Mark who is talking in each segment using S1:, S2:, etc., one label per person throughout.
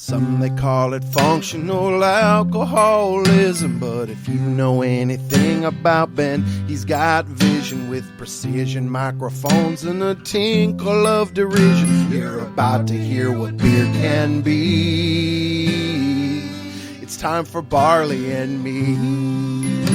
S1: Some they call it functional alcoholism, but if you know anything about Ben, he's got vision with precision, microphones and a tinkle of derision. You're about to hear what beer can be. It's time for Barley and Me.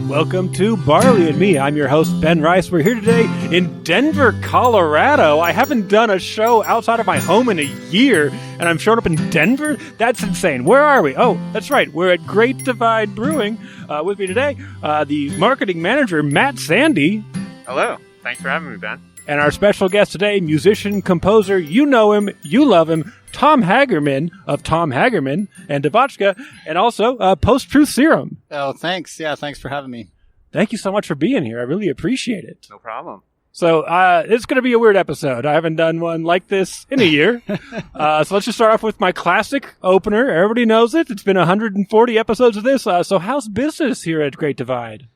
S2: Welcome to Barley and Me. I'm your host, Ben Rice. We're here today in Denver, Colorado. I haven't done a show outside of my home in a year, and I'm showing up in Denver? That's insane. Where are we? Oh, that's right. We're at Great Divide Brewing. With me today, the marketing manager, Matt Sandy.
S3: Hello. Thanks for having me, Ben.
S2: And our special guest today, musician, composer, you know him, you love him, Tom Hagerman of Tom Hagerman and DeVotchKa, and also post-Truth Serum.
S4: Oh, thanks. Yeah, thanks for having me.
S2: Thank you so much for being here. I really appreciate it.
S3: No problem.
S2: So it's going to be a weird episode. I haven't done one like this in a year. So let's just start off with my classic opener. Everybody knows it. It's been 140 episodes of this. So how's business here at Great Divide?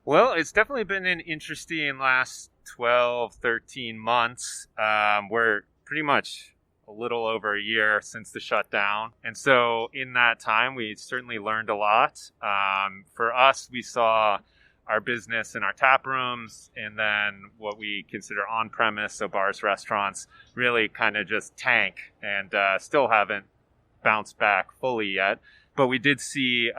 S3: Well, it's definitely been an interesting last 12, 13 months. We're pretty much a little over a year since the shutdown. And so in that time, we certainly learned a lot. For us, we saw our business in our tap rooms and then what we consider on-premise, so bars, restaurants, really kind of just tank and still haven't bounced back fully yet. But we did see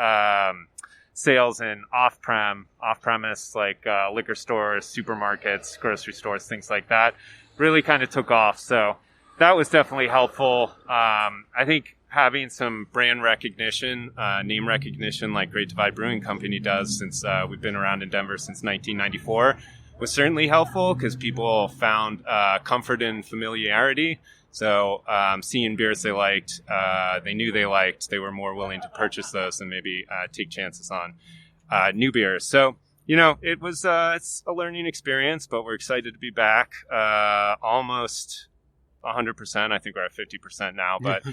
S3: sales in off-premise, like liquor stores, supermarkets, grocery stores, things like that, really kind of took off. So that was definitely helpful. I think having some brand recognition, name recognition like Great Divide Brewing Company does, since we've been around in Denver since 1994, was certainly helpful because people found comfort in familiarity. So seeing beers they liked, they knew they liked, they were more willing to purchase those and maybe take chances on new beers. So, you know, it was it's a learning experience, but we're excited to be back. Almost 100%. I think we're at 50% now, but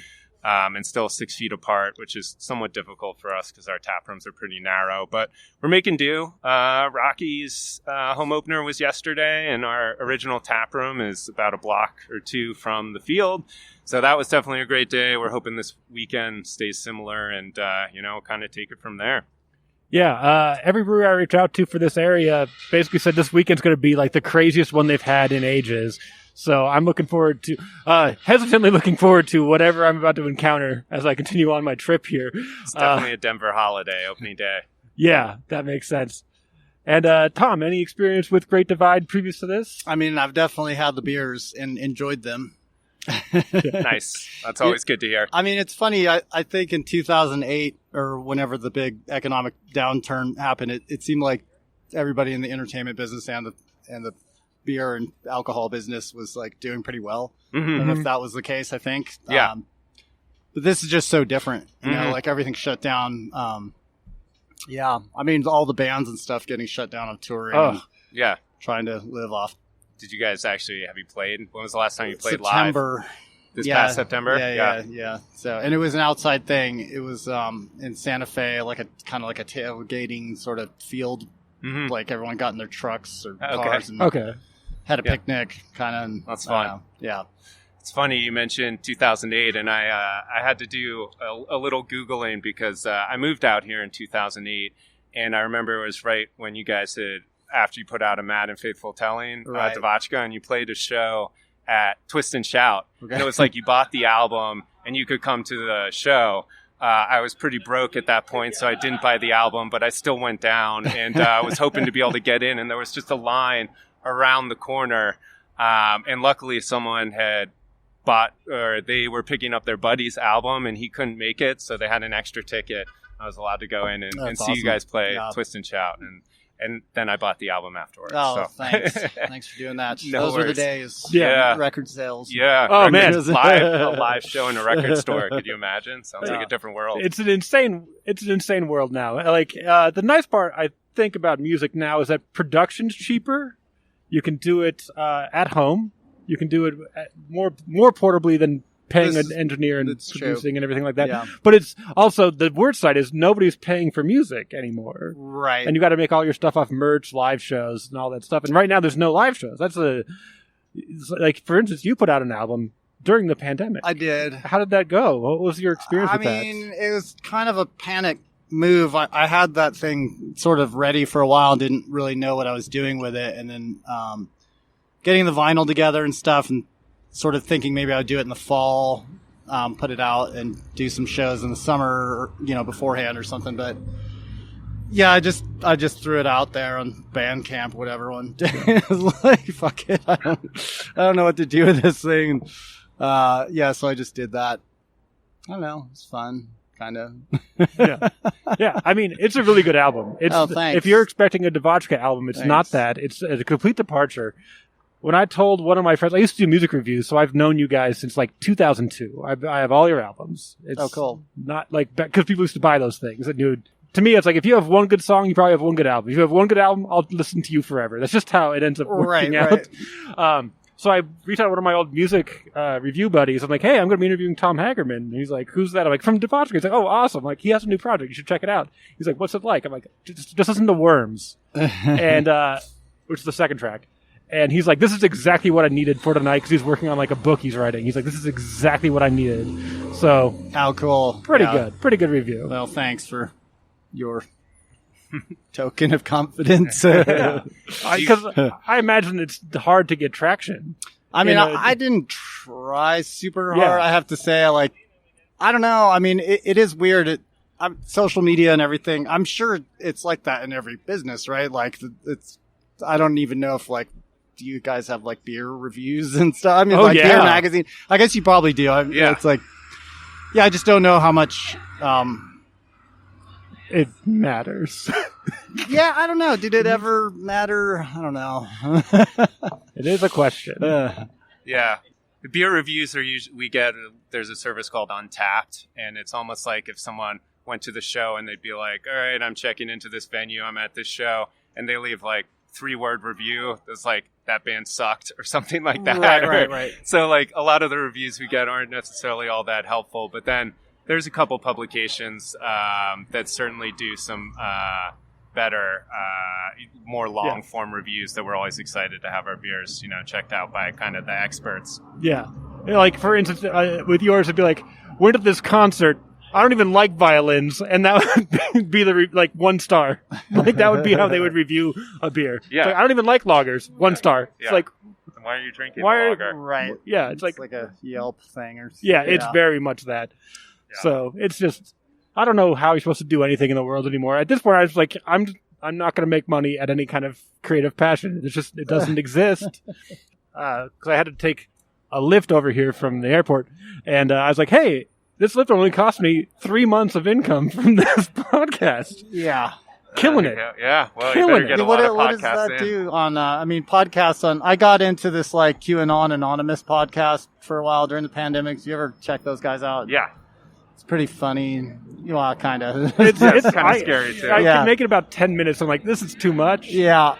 S3: and still 6 feet apart, which is somewhat difficult for us because our tap rooms are pretty narrow. But we're making do. Rocky's home opener was yesterday, and our original tap room is about a block or two from the field. So that was definitely a great day. We're hoping this weekend stays similar and, kind of take it from there.
S2: Yeah, every brewery I reached out to for this area basically said this weekend's going to be like the craziest one they've had in ages. So I'm looking forward to, hesitantly looking forward to whatever I'm about to encounter as I continue on my trip here.
S3: It's definitely a Denver holiday, opening day.
S2: Yeah, that makes sense. And Tom, any experience with Great Divide previous to this?
S4: I mean, I've definitely had the beers and enjoyed them.
S3: Nice. That's always good to hear.
S4: I mean, it's funny. I think in 2008 or whenever the big economic downturn happened, it seemed like everybody in the entertainment business and the beer and alcohol business was like doing pretty well.
S3: Mm-hmm.
S4: And if that was the case, I think.
S3: Yeah.
S4: But this is just so different. You know, like everything's shut down. Yeah. I mean, all the bands and stuff getting shut down on touring.
S3: Oh, yeah.
S4: Trying to live off.
S3: Did you guys have you played? When was the last time you played
S4: September.
S3: live? This past September?
S4: Yeah. So, and it was an outside thing. It was in Santa Fe, like a kind of like a tailgating sort of field. Mm-hmm. Like everyone got in their trucks or cars and had a picnic, kind of.
S3: That's fun.
S4: Yeah.
S3: It's funny you mentioned 2008, and I had to do a little Googling because I moved out here in 2008, and I remember it was right when you guys had, after you put out A Mad and Faithful Telling, DeVotchKa, and you played a show at Twist and Shout. Okay. And it was like you bought the album and you could come to the show. I was pretty broke at that point, so I didn't buy the album, but I still went down and was hoping to be able to get in, and there was just a line around the corner, and luckily someone had bought, or they were picking up their buddy's album and he couldn't make it, so they had an extra ticket. I was allowed to go in and see
S4: awesome.
S3: You guys play Twist and Shout, and then I bought the album afterwards.
S4: Oh,
S3: so.
S4: Thanks. Thanks for doing that.
S3: No
S4: Those
S3: worries.
S4: were the days.
S3: Yeah.
S4: Record sales.
S3: Yeah.
S2: Oh, man.
S3: A live show in a record store. Could you imagine? Sounds like a different world.
S2: It's an insane world now. Like, the nice part, I think, about music now is that production's cheaper. You can do it at home. You can do it more portably than paying an engineer and
S4: that's
S2: producing
S4: true.
S2: and everything like that.
S4: Yeah.
S2: But it's also, the worst side is nobody's paying for music anymore.
S4: Right.
S2: And you got to make all your stuff off merch, live shows, and all that stuff. And right now, there's no live shows. Like, for instance, you put out an album during the pandemic.
S4: I did.
S2: How did that go? What was your experience with that?
S4: I mean, it was kind of a panic move. I had that thing sort of ready for a while and didn't really know what I was doing with it. And then getting the vinyl together and stuff and sort of thinking maybe I'd do it in the fall, put it out and do some shows in the summer, beforehand or something. But yeah, I just threw it out there on Bandcamp, whatever one day. It was like, fuck it. I don't know what to do with this thing. So I just did that. I don't know. It's fun, kind of.
S2: Yeah. I mean, it's a really good album.
S4: Thanks.
S2: If you're expecting a DeVotchKa album, it's not that. It's a complete departure. When I told one of my friends, I used to do music reviews, so I've known you guys since like 2002. I have all your albums. It's
S4: cool.
S2: Not like, because people used to buy those things. And to me, it's like, if you have one good song, you probably have one good album. If you have one good album, I'll listen to you forever. That's just how it ends up working out.
S4: Right.
S2: So I reached out to one of my old music review buddies. I'm like, hey, I'm going to be interviewing Tom Hagerman. And he's like, who's that? I'm like, from DeVotchKa. He's like, oh, awesome. I'm like, he has a new project. You should check it out. He's like, what's it like? I'm like, just listen to Worms, and which is the second track. And he's like, this is exactly what I needed for tonight, because he's working on like a book he's writing. He's like, this is exactly what I needed. So
S4: how cool.
S2: Pretty good review.
S4: Well, thanks for your token of confidence.
S2: Because I imagine it's hard to get traction.
S4: I mean, I didn't try super hard. I have to say, I don't know. I mean, it is weird. Social media and everything. I'm sure it's like that in every business, right? Like, I don't even know if do you guys have beer reviews and stuff? I mean, beer magazine. I guess you probably do. It's I just don't know how much.
S2: It matters.
S4: Yeah, I don't know. Did it ever matter? I don't know.
S2: It is a question.
S3: Yeah. The beer reviews are usually, there's a service called Untapped, and it's almost like if someone went to the show and they'd be like, all right, I'm checking into this venue, I'm at this show, and they leave 3-word review that's like, that band sucked or something like that.
S4: Right.
S3: So a lot of the reviews we get aren't necessarily all that helpful, but then there's a couple publications that certainly do some better, more long-form reviews that we're always excited to have our beers, checked out by kind of the experts.
S2: Yeah. For instance, with yours, it'd be like, went to this concert, I don't even like violins, and that would be the 1 star. That would be how they would review a beer.
S3: Yeah.
S2: I don't even like lagers. 1 star.
S3: Yeah.
S2: It's like,
S3: why are you drinking lager?
S4: Right.
S2: Yeah, it's like
S4: a Yelp thing or something.
S2: Yeah, it's very much that. Yeah. So it's just, I don't know how you're supposed to do anything in the world anymore. At this point, I was like, I'm not going to make money at any kind of creative passion. It doesn't exist. Because I had to take a lift over here from the airport, and I was like, hey, this lift only cost me 3 months of income from this podcast.
S4: Yeah.
S2: Killing it.
S3: Yeah. Well,
S2: Killing
S3: you better get a lot of podcasts
S4: what does that do on, podcasts on, I got into this QAnon Anonymous podcast for a while during the pandemic. Did you ever check those guys out?
S3: Yeah.
S4: It's pretty funny. Kind of.
S2: It's
S3: kind of scary, too.
S2: I can make it about 10 minutes. I'm like, this is too much.
S4: Yeah.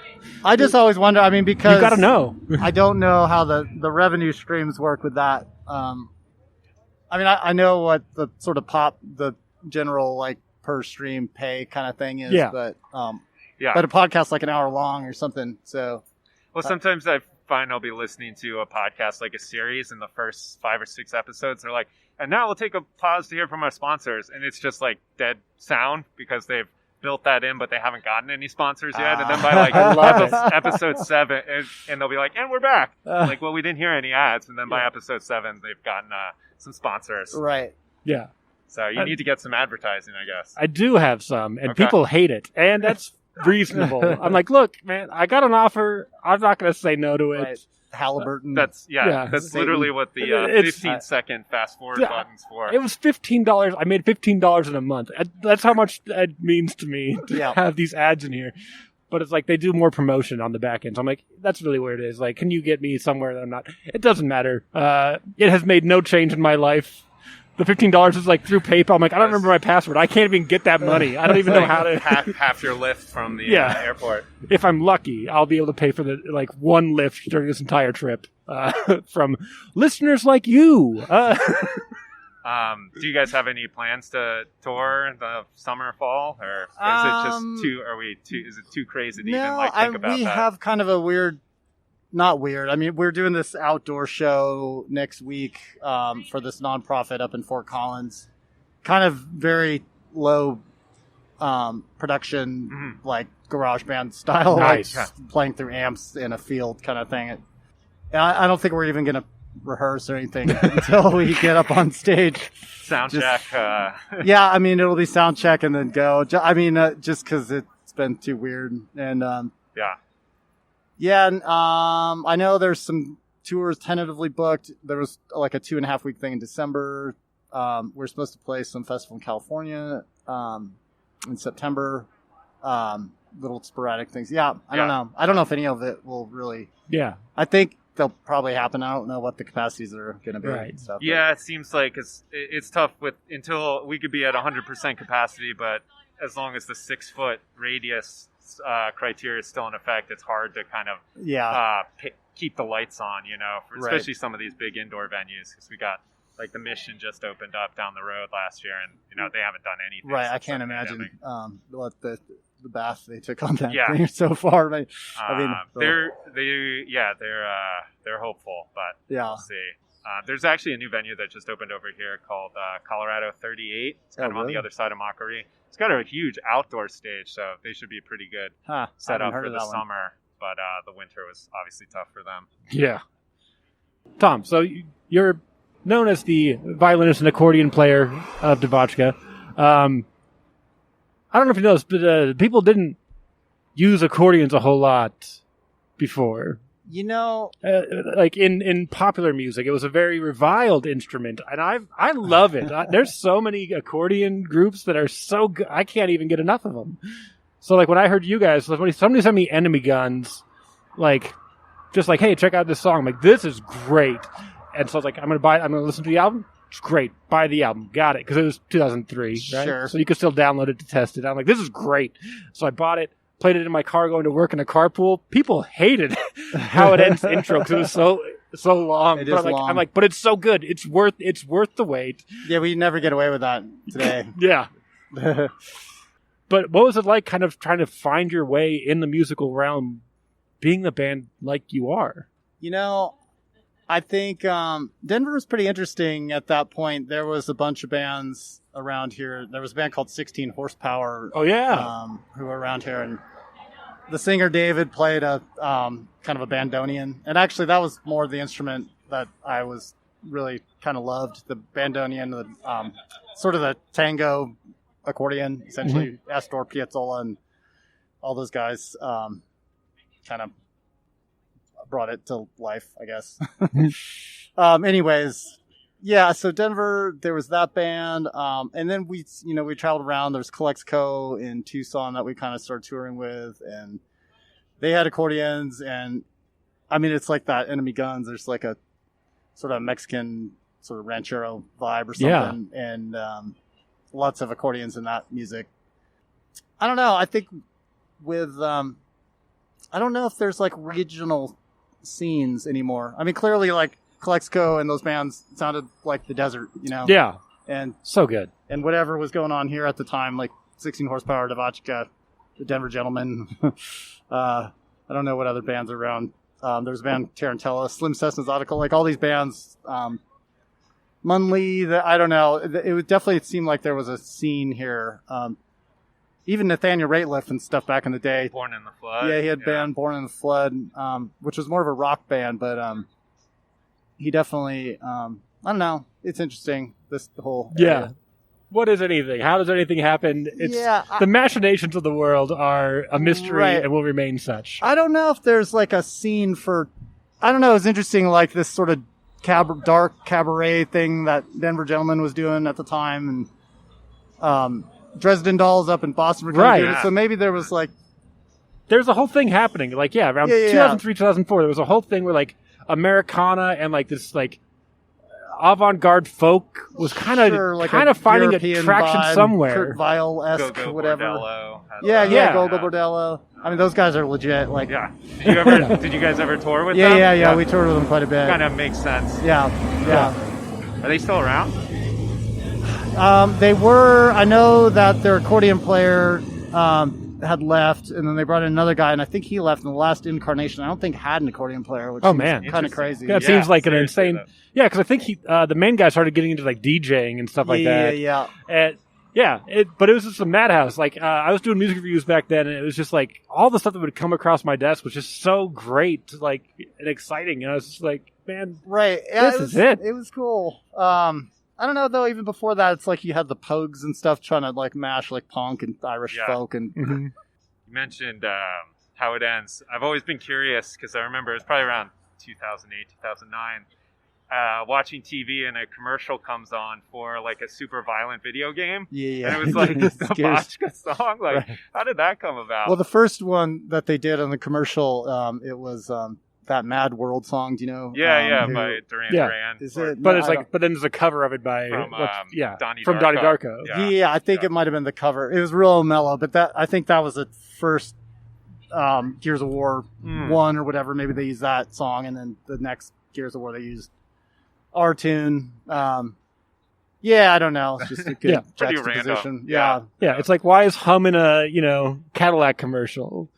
S4: I just always wonder, because...
S2: You got to know.
S4: I don't know how the revenue streams work with that. I know what the sort of the general, per stream pay kind of thing is, but a podcast an hour long or something, so...
S3: Well, sometimes I find I'll be listening to a podcast a series, and the first 5 or 6 episodes, they're like, and now we'll take a pause to hear from our sponsors, and it's just dead sound because they've built that in, but they haven't gotten any sponsors yet. And then by episode 7, and they'll be like, and we're back. Well, we didn't hear any ads. And then by episode 7, they've gotten some sponsors.
S4: Right.
S2: Yeah.
S3: So you need to get some advertising, I guess.
S2: I do have some, and people hate it, and that's reasonable. I'm like, look, man, I got an offer. I'm not going to say no to it.
S4: Right. Halliburton.
S3: That's literally what the 15-second fast forward button's for.
S2: It was $15. I made $15 in a month. That's how much it means to me to have these ads in here. But it's they do more promotion on the back end. So I'm like, that's really where it is. Can you get me somewhere that I'm not? It doesn't matter. It has made no change in my life. The $15 is through PayPal. I'm like, I don't remember my password. I can't even get that money. I don't even know how to.
S3: half your lift from the airport.
S2: If I'm lucky, I'll be able to pay for the one lift during this entire trip. from listeners like you.
S3: Do you guys have any plans to tour in the summer, fall, or is it just too? Is it too crazy to even think about
S4: we
S3: that?
S4: have kind of a weird. Not weird. I mean, we're doing this outdoor show next week for this nonprofit up in Fort Collins. Kind of very low production, like garage band style,
S2: Nice.
S4: like playing through amps in a field kind of thing. And I don't think we're even going to rehearse or anything until we get up on stage.
S3: Sound check.
S4: Yeah, I mean, it'll be sound check and then go. I mean, just because it's been too weird. And and I know there's some tours tentatively booked. There was like a 2.5 week thing in December. We're supposed to play some festival in California in September. Little sporadic things. Yeah, I don't know. I don't know if any of it will really.
S2: Yeah.
S4: I think they'll probably happen. I don't know what the capacities are going to be.
S2: Right.
S4: And stuff,
S3: Yeah, it seems like it's tough until we could be at 100% capacity, but as long as the 6 foot radius criteria is still in effect, it's hard to kind of keep the lights on, especially some of these big indoor venues, because we got like the Mission just opened up down the road last year, and they haven't done anything.
S4: Right, I can't imagine what the bath they took on that thing so far. They're hopeful, but we'll see. There's actually a new venue that just opened over here called Colorado 38. It's kind of on the other side of Mockery. It's got a huge outdoor stage, so they should be pretty good set up for the summer. But the winter was obviously tough for them.
S2: Yeah. Tom, so you're known as the violinist and accordion player of DeVotchKa. I don't know if you know this, but people didn't use accordions a whole lot before. Like in popular music, it was a very reviled instrument, and I love it. There's so many accordion groups that are so good. I can't even get enough of them. So like when I heard you guys, somebody sent me Enemy Guns, just like, hey, check out this song. I'm like, this is great. And so I was like, I'm going to listen to the album. It's great. Buy the album. Got it. Because it was 2003, right?
S4: Sure.
S2: So you could still download it to test it. I'm like, this is great. So I bought it, played it in my car going to work in a carpool. People hated how it ends intro because it was so long.
S4: It
S2: but
S4: is long.
S2: I'm like, but it's so good. It's worth the wait.
S4: Yeah, we never get away with that today.
S2: Yeah. But what was it like kind of trying to find your way in the musical realm, being the band like you are?
S4: I think Denver was pretty interesting at that point. There was a bunch of bands around here. There was a band called 16 Horsepower.
S2: Oh, yeah.
S4: Who were around here. And the singer, David, played a kind of a bandoneon. And actually, that was more the instrument that I was really kind of loved. The bandoneon, the sort of the tango accordion, essentially. Astor Piazzolla and all those guys kind of brought it to life, I guess. Anyways, yeah, so Denver, there was that band. And then we traveled around. There's Colexco in Tucson that we kind of started touring with, and they had accordions. And I mean, it's like that Enemy Guns. There's like a sort of Mexican sort of ranchero vibe or something. Yeah. And lots of accordions in that music. I don't know. I think with, I don't know if there's like regional scenes anymore. I mean, clearly, like Colexco and those bands sounded like the desert,
S2: Yeah,
S4: and
S2: so good. And
S4: whatever was going on here at the time, like 16 Horsepower, DeVotchKa, the Denver Gentlemen. I don't know what other bands are around. There's a band Tarantella, Slim Cessna's Audical, like all these bands. Munley, I don't know. It would definitely seem like there was a scene here. Even Nathaniel Rateliff and stuff back in the day.
S3: Born in the Flood.
S4: Yeah, he had band Born in the Flood, which was more of a rock band, but he definitely, I don't know. It's interesting, the whole area.
S2: Yeah. What is anything? How does anything happen? The machinations of the world are a mystery and will remain such.
S4: I don't know if there's like a scene for, I don't know, it's interesting, like this sort of dark cabaret thing that Denver Gentleman was doing at the time, and Dresden Dolls up in Boston were kind of doing it. So maybe there was like...
S2: There's a whole thing happening. Like, around 2003, 2004, there was a whole thing where like Americana and like this like avant-garde folk was kind of finding
S4: European
S2: traction
S4: vibe,
S2: somewhere.
S4: Kurt Weill-esque,
S3: Go-Go
S4: whatever.
S3: Bordello has
S4: Yeah,
S3: a-
S4: Go Bordello. I mean, those guys are legit. Like,
S3: Yeah. Did you guys ever tour with them?
S4: yeah. We toured with them quite a bit.
S3: Kind of makes sense.
S4: Yeah.
S3: Are they still around?
S4: They were. I know that their accordion player had left, and then they brought in another guy, and I think he left in the last incarnation. I don't think had an accordion player, which
S2: Oh, man.
S4: kind of crazy.
S2: Yeah, it seems like an
S3: seriously,
S2: insane. Yeah, because I think the main guy started getting into like DJing and stuff like that.
S4: Yeah.
S2: And but it was just a madhouse. Like I was doing music reviews back then, and it was just like all the stuff that would come across my desk was just so great, like and exciting. And I was just like, man,
S4: Right. Yeah,
S2: this is it.
S4: It was cool. I don't know though. Even before that, it's like you had the Pogues and stuff trying to like mash like punk and Irish folk and.
S2: Mm-hmm.
S3: You mentioned how it ends. I've always been curious because I remember it was probably around 2008, 2009, watching TV and a commercial comes on for like a super violent video game.
S4: Yeah.
S3: And it was like the DeVotchKa song. Like,
S4: Right.
S3: How did that come about?
S4: Well, the first one that they did on the commercial, it was that Mad World song. Do you know?
S3: by Duran
S2: Yeah.
S3: Duran.
S4: Is
S3: Or-
S4: it?
S2: But
S4: No,
S2: it's
S4: I
S2: like, but then there's a cover of it by
S3: From, Donnie
S2: from Donnie
S3: Darko.
S2: Darko.
S4: Yeah, I think
S3: Yeah.
S4: it might have been the cover. It was real mellow, but I think that was the first Gears of War 1 or whatever. Maybe they used that song, and then the next Gears of War they used our tune. Yeah, I don't know. It's just a good
S2: Yeah.
S3: Pretty
S4: juxtaposition.
S3: random.
S4: Yeah.
S2: Yeah, it's like why is Hum in a Cadillac commercial?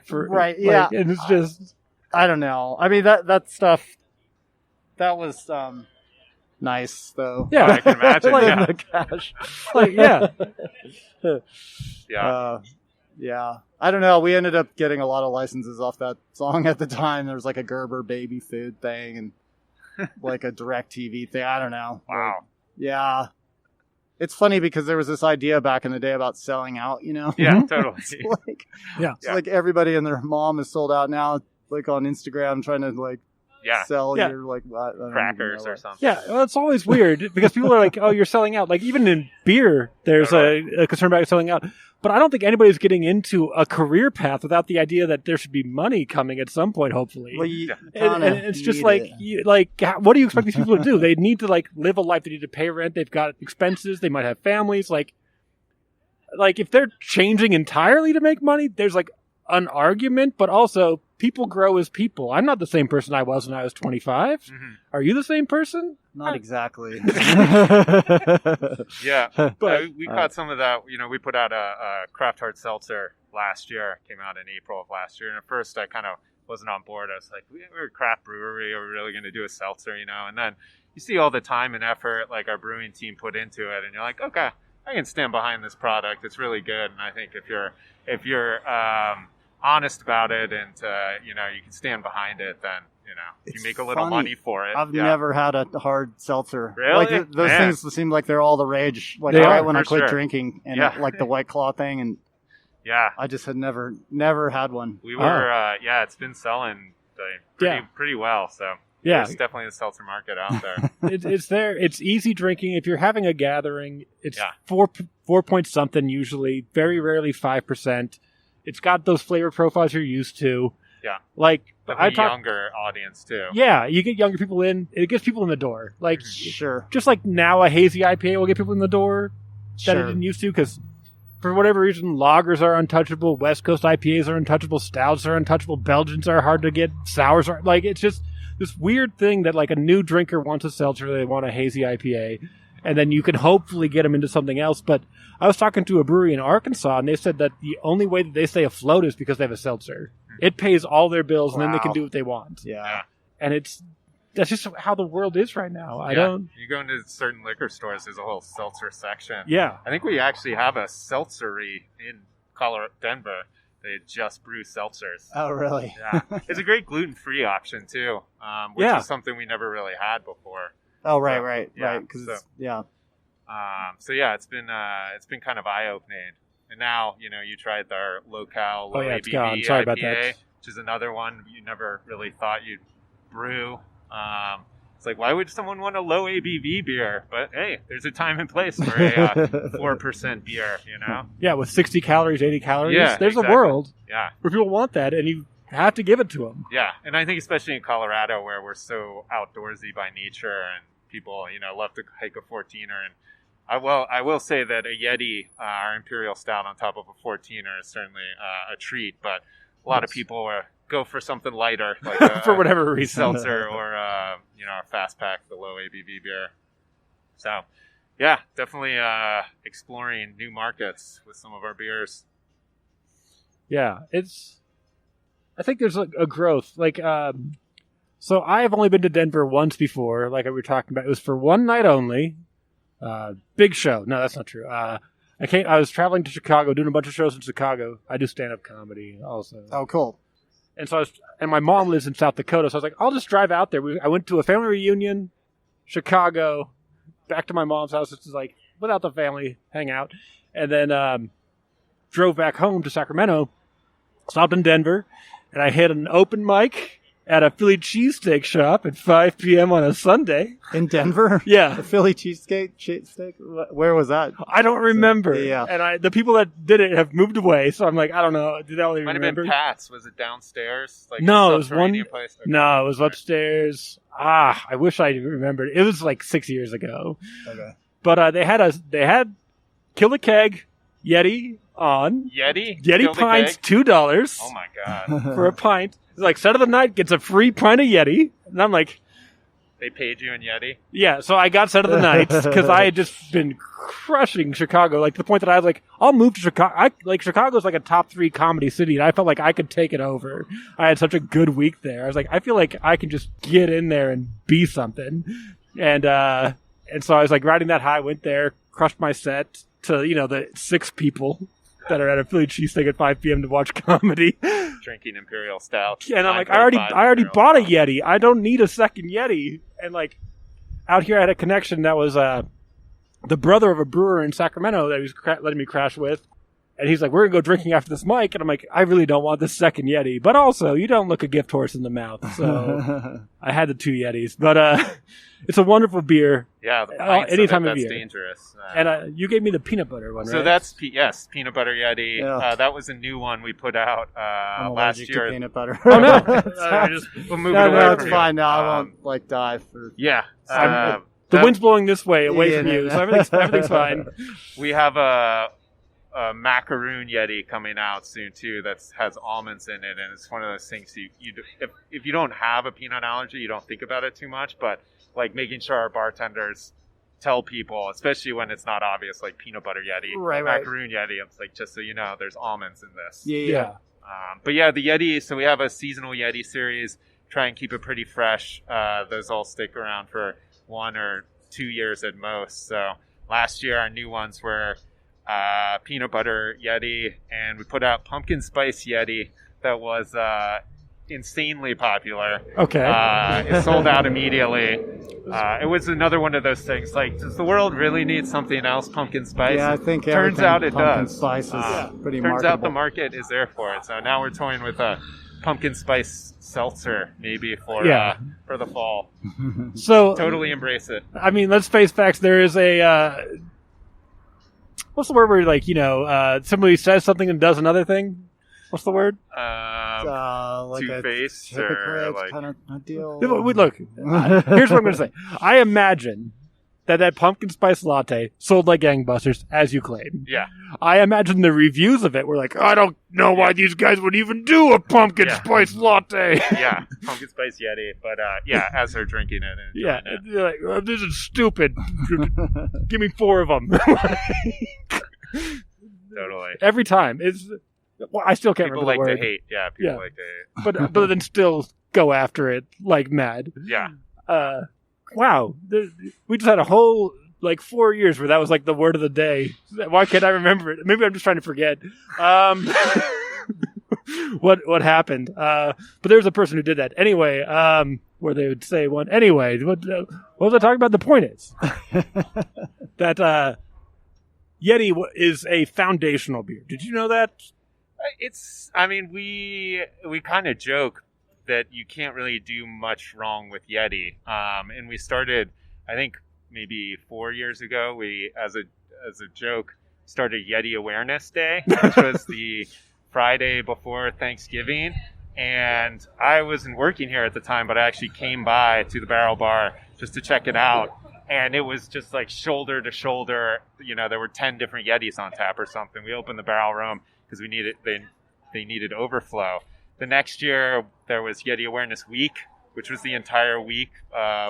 S4: Right, yeah.
S2: and it's just
S4: I don't know. I mean that stuff that was nice though.
S2: yeah,
S3: I can imagine.
S2: Like,
S3: yeah.
S4: The cash.
S2: like, yeah.
S3: Yeah.
S4: Yeah. I don't know. We ended up getting a lot of licenses off that song at the time. There was like a Gerber baby food thing and like a direct TV thing. I don't know.
S3: Wow.
S4: Like, yeah. It's funny because there was this idea back in the day about selling out,
S3: Yeah,
S2: Mhm.
S3: totally.
S4: It's like,
S2: Yeah.
S4: it's like everybody and their mom is sold out now, like on Instagram trying to like
S3: Yeah.
S4: sell
S2: Yeah.
S4: your like I don't even
S3: Crackers
S4: know
S3: or
S4: what.
S3: something.
S2: Yeah, well, it's always weird because people are like, "Oh, you're selling out." Like even in beer, there's a concern about selling out. But I don't think anybody's getting into a career path without the idea that there should be money coming at some point. Hopefully,
S4: Well, you
S2: and
S4: kinda
S2: it's just
S4: need
S2: like,
S4: it.
S2: what do you expect these people to do? They need to like live a life. They need to pay rent. They've got expenses. They might have families. Like if they're changing entirely to make money, there's like an argument. But also, people grow as people. I'm not the same person I was when I was 25.
S3: Mhm.
S2: Are you the same person?
S4: Not exactly.
S3: Yeah.
S2: But
S3: we caught some of that. We put out a craft hard seltzer last year. Came out in April of last year. And at first, I kind of wasn't on board. I was like, we're a craft brewery. Are we really going to do a seltzer? And then you see all the time and effort like our brewing team put into it, and you're like, okay, I can stand behind this product. It's really good. And I think if you're honest about it and you can stand behind it, then you
S4: It's
S3: make a little
S4: funny.
S3: money for it.
S4: I've
S3: Yeah.
S4: never had a hard seltzer.
S3: Really?
S4: Like those
S3: Man.
S4: things seem like they're all the rage. Like
S2: They
S4: right
S2: are,
S4: when I
S3: for
S4: quit
S3: sure.
S4: drinking and
S3: Yeah.
S4: like the White Claw thing, and
S3: Yeah.
S4: I just had never had one.
S3: We were, it's been selling pretty well. So
S2: yeah,
S3: there's definitely a seltzer market out there.
S2: it's there. It's easy drinking. If you're having a gathering, it's
S3: Yeah.
S2: 4 point something usually. Very rarely 5%. It's got those flavor profiles you're used to.
S3: Yeah.
S2: Like
S3: Definitely younger audience too.
S2: Yeah, you get younger people in. It gets people in the door. Like
S4: Sure.
S2: just like now, a hazy IPA will get people in the door that it
S4: Sure.
S2: didn't used to because. For whatever reason, lagers are untouchable. West Coast IPAs are untouchable. Stouts are untouchable. Belgians are hard to get. Sours are like it's just this weird thing that like a new drinker wants a seltzer, they want a hazy IPA, and then you can hopefully get them into something else. But I was talking to a brewery in Arkansas, and they said that the only way that they stay afloat is because they have a seltzer. It pays all their bills, and then they can
S4: Wow.
S2: do what they want.
S4: Yeah.
S2: And that's just how the world is right now. I
S3: Yeah.
S2: don't.
S3: You go into certain liquor stores, there's a whole seltzer section.
S2: Yeah.
S3: I think we actually have a seltzery in Colorado, Denver. They just brew seltzers.
S4: Oh, really?
S3: Yeah, it's a great gluten-free option too, which
S2: Yeah.
S3: is something we never really had before.
S4: Oh, right,
S3: So,
S4: right,
S3: yeah,
S4: right. Because
S3: so- So yeah, it's been kind of eye-opening. And now you tried our low-cal, low
S2: Oh, yeah, it's
S3: ABV
S2: gone. Sorry about
S3: IPA,
S2: that.
S3: which is another one you never really thought you'd brew. It's like, why would someone want a low ABV beer? But hey, there's a time and place for a 4% beer.
S2: Yeah, with 60 calories, 80 calories.
S3: Yeah,
S2: there's
S3: exactly.
S2: a world
S3: Yeah.
S2: where people want that, and you have to give it to them.
S3: Yeah, and I think especially in Colorado where we're so outdoorsy by nature and people, love to hike a 14er. And I will say that a Yeti, our Imperial Stout on top of a 14er is certainly a treat, but a lot of people go for something lighter, like
S2: for whatever reason,
S3: seltzer or our Fast Pack, the low ABV beer. So, yeah, definitely exploring new markets with some of our beers.
S2: Yeah, I think there's a growth. Like, so I've only been to Denver once before, like we were talking about. It was for one night only. Big show. No, that's not true. I was traveling to Chicago, doing a bunch of shows in Chicago. I do stand-up comedy also.
S4: Oh, cool.
S2: And so and my mom lives in South Dakota, so I was like, I'll just drive out there. I went to a family reunion, Chicago, back to my mom's house. It's like, without the family, hang out. And then drove back home to Sacramento, stopped in Denver, and I hit an open mic at a Philly cheesesteak shop at 5 p.m. on a Sunday.
S4: In Denver?
S2: Yeah.
S4: The Philly cheesesteak? Where was that?
S2: I don't remember.
S4: Yeah.
S2: And the people that did it have moved away, so I'm like, I don't know. Did I only
S3: Might
S2: remember?
S3: have been Pat's. Was it downstairs? Like
S2: No,
S3: a
S2: it was one.
S3: subterranean place? Okay.
S2: No, it was upstairs. I wish I remembered. It was like 6 years ago.
S4: Okay.
S2: But they had Kill the Keg, Yeti on.
S3: Yeti
S2: pints, $2.
S3: Oh my god.
S2: For a pint. It's like, set of the night gets a free pint of Yeti. And I'm like,
S3: They paid you in Yeti?
S2: yeah, so I got set of the night because I had just been crushing Chicago, like to the point that I was like, I'll move to Chicago. Chicago's like a top 3 comedy city, and I felt like I could take it over. I had such a good week there. I was like, I feel like I can just get in there and be something. And so I was like riding that high, went there, crushed my set to, the 6 people that are at a Philly cheesesteak at 5 p.m. to watch comedy.
S3: Drinking Imperial Stout.
S2: And I'm like, I already bought a Yeti. I don't need a second Yeti. And like, out here I had a connection that was the brother of a brewer in Sacramento that he was letting me crash with. And he's like, we're going to go drinking after this mic. And I'm like, I really don't want this second Yeti. But also, you don't look a gift horse in the mouth. So I had the 2 Yetis. But it's a wonderful beer.
S3: Yeah, the pints
S2: any
S3: of
S2: time
S3: it,
S2: of
S3: that's
S2: year.
S3: dangerous.
S2: And you gave me the peanut butter one, right?
S3: So that's, peanut butter Yeti.
S4: Yeah.
S3: That was a new one we put out
S4: I'm
S3: last
S4: allergic
S3: year.
S4: to peanut butter.
S2: Oh, no.
S3: We'll move it
S4: No,
S3: away
S4: it's
S3: from
S4: fine
S3: you.
S4: now. I won't die for.
S3: Yeah.
S2: The wind's blowing this way, away
S4: Yeah,
S2: from
S4: no,
S2: you.
S4: no.
S2: So everything's fine.
S3: We have a macaroon Yeti coming out soon too that has almonds in it, and it's one of those things if you don't have a peanut allergy, you don't think about it too much, but like making sure our bartenders tell people, especially when it's not obvious, like peanut butter Yeti,
S4: Right.
S3: macaroon Yeti, it's like, just so you know, there's almonds in this.
S4: Yeah.
S3: But yeah, the Yeti, so we have a seasonal Yeti series, try and keep it pretty fresh. Those all stick around for 1 or 2 years at most. So last year our new ones were peanut butter Yeti, and we put out pumpkin spice Yeti that was insanely popular.
S2: Okay.
S3: It sold out immediately. It was another one of those things, like, does the world really need something else, pumpkin spice?
S4: Yeah, I think
S3: turns out it
S4: pumpkin
S3: does.
S4: spice is pretty
S3: Turns out the
S4: marketable.
S3: market is there for it. So now we're toying with a pumpkin spice seltzer, maybe for the fall.
S2: So
S3: Totally embrace it.
S2: I mean, let's face facts. There is a what's the word where, like, somebody says something and does another thing? What's the word?
S4: Like a
S3: Two-faced or
S4: hypocrite
S3: like
S4: kind of deal.
S2: Look, here's what I'm going to say. I imagine that pumpkin spice latte sold like gangbusters, as you claim.
S3: yeah.
S2: I imagine the reviews of it were like, I don't know why these guys would even do a pumpkin spice latte.
S3: Yeah, pumpkin spice Yeti, but as they're drinking it and
S2: Yeah,
S3: enjoying it.
S2: they're like, oh, this is stupid. Give me 4 of them.
S3: Totally.
S2: Every time. Well, I still can't
S3: People
S2: remember
S3: like
S2: the
S3: to
S2: word.
S3: hate. Yeah, people
S2: Yeah.
S3: like to hate.
S2: But then still go after it like mad.
S3: Yeah.
S2: Wow. We just had a whole 4 years where that was like the word of the day. Why can't I remember it? Maybe I'm just trying to forget. What happened? But there's a person who did that anyway. Where they would say one anyway. What was I talking about? The point is that Yeti is a foundational beer. Did you know that?
S3: We kind of joke that you can't really do much wrong with Yeti. And we started, I think maybe 4 years ago, we, as a joke, started Yeti Awareness Day, which was the Friday before Thanksgiving. And I wasn't working here at the time, but I actually came by to the Barrel Bar just to check it out. And it was just like shoulder to shoulder. There were 10 different Yetis on tap or something. We opened the barrel room because they needed overflow. The next year, there was Yeti Awareness Week, which was the entire week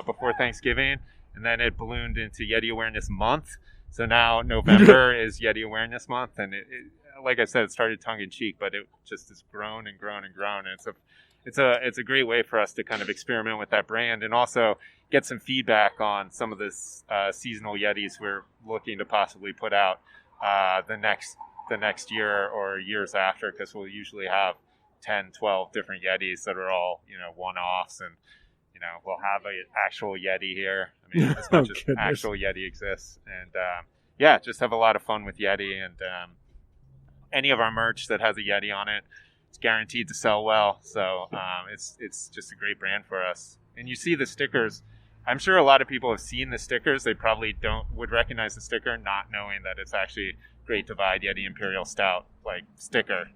S3: before Thanksgiving. And then it ballooned into Yeti Awareness Month. So now November is Yeti Awareness Month. And like I said, it started tongue-in-cheek, but it just has grown and grown and grown. And it's a great way for us to kind of experiment with that brand and also get some feedback on some of this seasonal Yetis we're looking to possibly put out the next year or years after, because we'll usually have 10, 12 different Yetis that are all, one-offs, and, we'll have an actual Yeti here. I mean, as much as actual Yeti exists. And, just have a lot of fun with Yeti, and any of our merch that has a Yeti on it, it's guaranteed to sell well. So it's just a great brand for us. And you see the stickers. I'm sure a lot of people have seen the stickers. They probably would recognize the sticker, not knowing that it's actually Great Divide Yeti Imperial Stout sticker.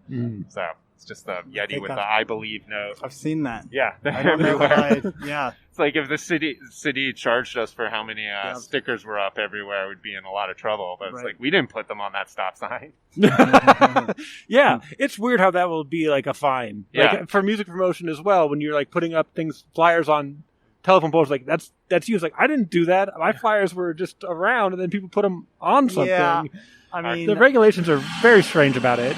S3: So it's just the Yeti with the I believe note.
S4: I've seen that.
S3: Yeah,
S4: I don't know
S3: yeah. It's like if the city charged us for how many stickers were up everywhere, we'd be in a lot of trouble. But it's like, we didn't put them on that stop sign.
S2: Yeah, it's weird how that will be like a fine. Like, for music promotion as well, when you're like putting up flyers on telephone poles, like that's you. It's like, I didn't do that. My flyers were just around, and then people put them on something. Yeah,
S4: I mean,
S2: the regulations are very strange about it.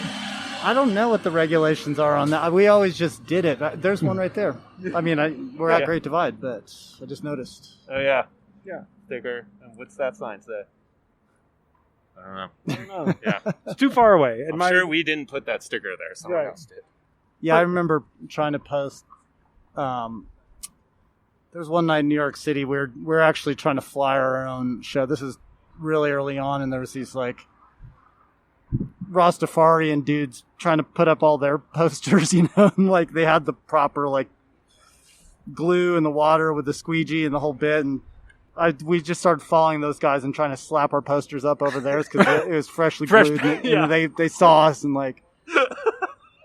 S4: I don't know what the regulations are on that. We always just did it. There's one right there. I mean, we're at Great Divide, but I just noticed.
S3: Oh, yeah. Yeah. Sticker. And what's that sign say? I don't know. Yeah.
S2: It's too far away.
S3: I'm sure we didn't put that sticker there. Someone else did.
S4: Yeah, I remember trying to post. There was one night in New York City where we're actually trying to fly our own show. This is really early on, and there was these Rastafarian dudes trying to put up all their posters, and they had the proper glue in the water with the squeegee and the whole bit, and we just started following those guys and trying to slap our posters up over theirs because it was freshly glued, and they saw us and we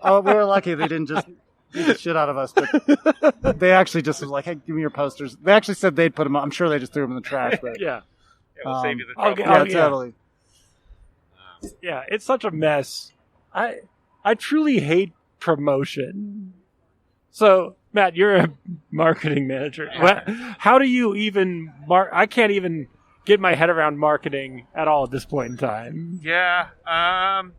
S4: were lucky they didn't just beat the shit out of us, but they actually just was like, hey, give me your posters. They actually said they'd put them up. I'm sure they just threw them in the trash, but
S3: we'll save you the trouble.
S4: Totally.
S2: Yeah, it's such a mess. I truly hate promotion. So, Matt, you're a marketing manager. How do you even I can't even get my head around marketing at all at this point in time.
S3: Yeah,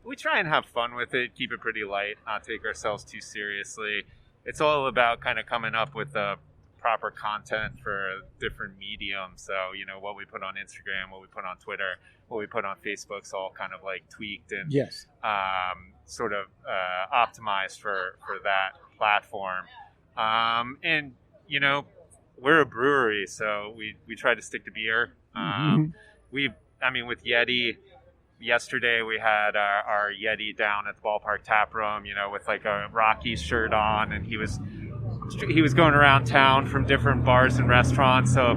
S3: we try and have fun with it, keep it pretty light, not take ourselves too seriously. It's all about kind of coming up with the proper content for different mediums. So, what we put on Instagram, what we put on Twitter, what we put on Facebook's all kind of tweaked and sort of optimized for that platform. And, we're a brewery, so we try to stick to beer. With Yeti, yesterday we had our Yeti down at the ballpark tap room, with a Rockies shirt on, and he was going around town from different bars and restaurants. So,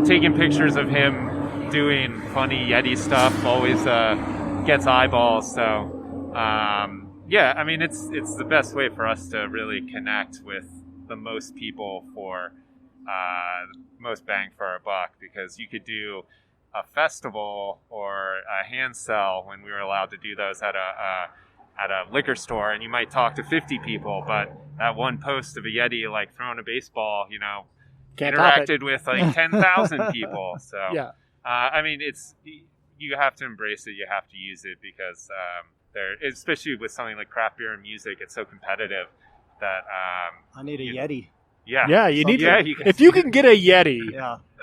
S3: taking pictures of him doing funny Yeti stuff always gets eyeballs. So, it's the best way for us to really connect with the most people for most bang for our buck, because you could do a festival or a hand sell when we were allowed to do those at a liquor store, and you might talk to 50 people, but that one post of a Yeti throwing a baseball, interacted with 10,000 people. So it's, you have to embrace it, you have to use it, because especially with something like craft beer and music, it's so competitive that
S4: I need a Yeti.
S2: Yeah, you need to. If you can get a Yeti,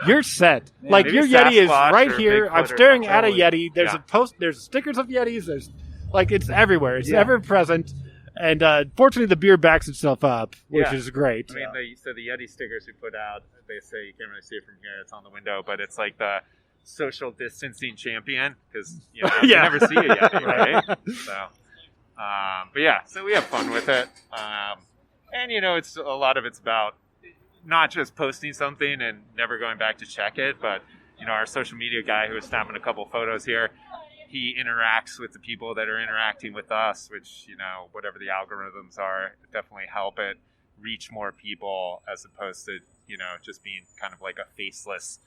S2: you're set.
S4: Yeah.
S2: Your Yeti is right here. I'm staring at a Yeti. There's a post. There's stickers of Yetis. There's it's everywhere. It's ever present. And fortunately, the beer backs itself up, which is great.
S3: The Yeti stickers we put out, they say, you can't really see it from here. It's on the window, but it's the social distancing champion, because you never see a Yeti, right? So we have fun with it. And, it's a lot of it's about not just posting something and never going back to check it, but, our social media guy who was snapping a couple photos here, he interacts with the people that are interacting with us, which, whatever the algorithms are, definitely help it reach more people as opposed to, just being kind of like a faceless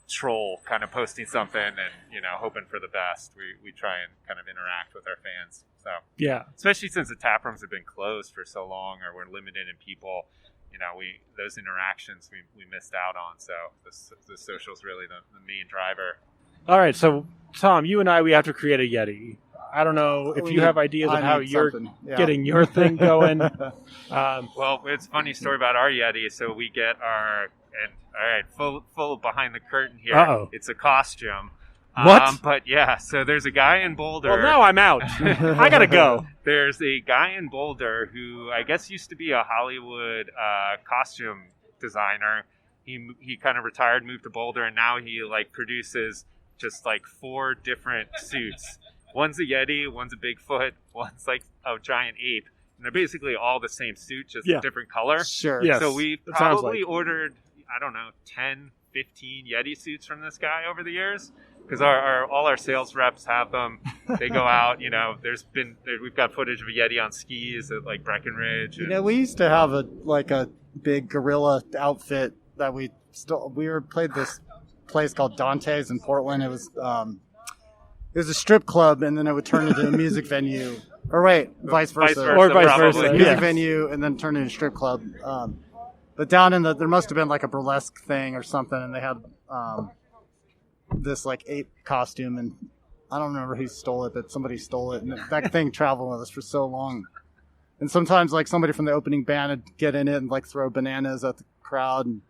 S3: troll kind of posting something and, hoping for the best. We try and kind of interact with our fans. So,
S2: yeah,
S3: especially since the tap rooms have been closed for so long or we're limited in people, those interactions we missed out on. So the social is really the main driver.
S2: All right, so Tom, you and I, we have to create a Yeti. I don't know if you have ideas of how you're getting your thing going.
S3: Well, it's a funny story about our Yeti. So we get full behind the curtain here.
S2: Uh-oh.
S3: It's a costume.
S2: What?
S3: But yeah, so there's a guy in Boulder.
S2: Well, now I'm out. I gotta go.
S3: There's a guy in Boulder who I guess used to be a Hollywood costume designer. He kind of retired, moved to Boulder, and now he produces just 4 different suits. One's a Yeti, one's a Bigfoot, one's a giant ape. And they're basically all the same suit, just a different color.
S4: Sure.
S2: Yes,
S3: so we probably ordered, 10, 15 Yeti suits from this guy over the years. Because all our sales reps have them. They go out, we've got footage of a Yeti on skis at Breckenridge. And,
S4: we used to have a big gorilla outfit that we played this place called Dante's in Portland. It was a strip club, and then it would turn into a music venue. Or wait, vice versa.
S2: Or vice versa.
S4: Music venue, and then turn into a strip club. But down in there must have been a burlesque thing or something, and they had this ape costume, and I don't remember who stole it, but somebody stole it, and that thing traveled with us for so long. And sometimes somebody from the opening band would get in it and throw bananas at the crowd, and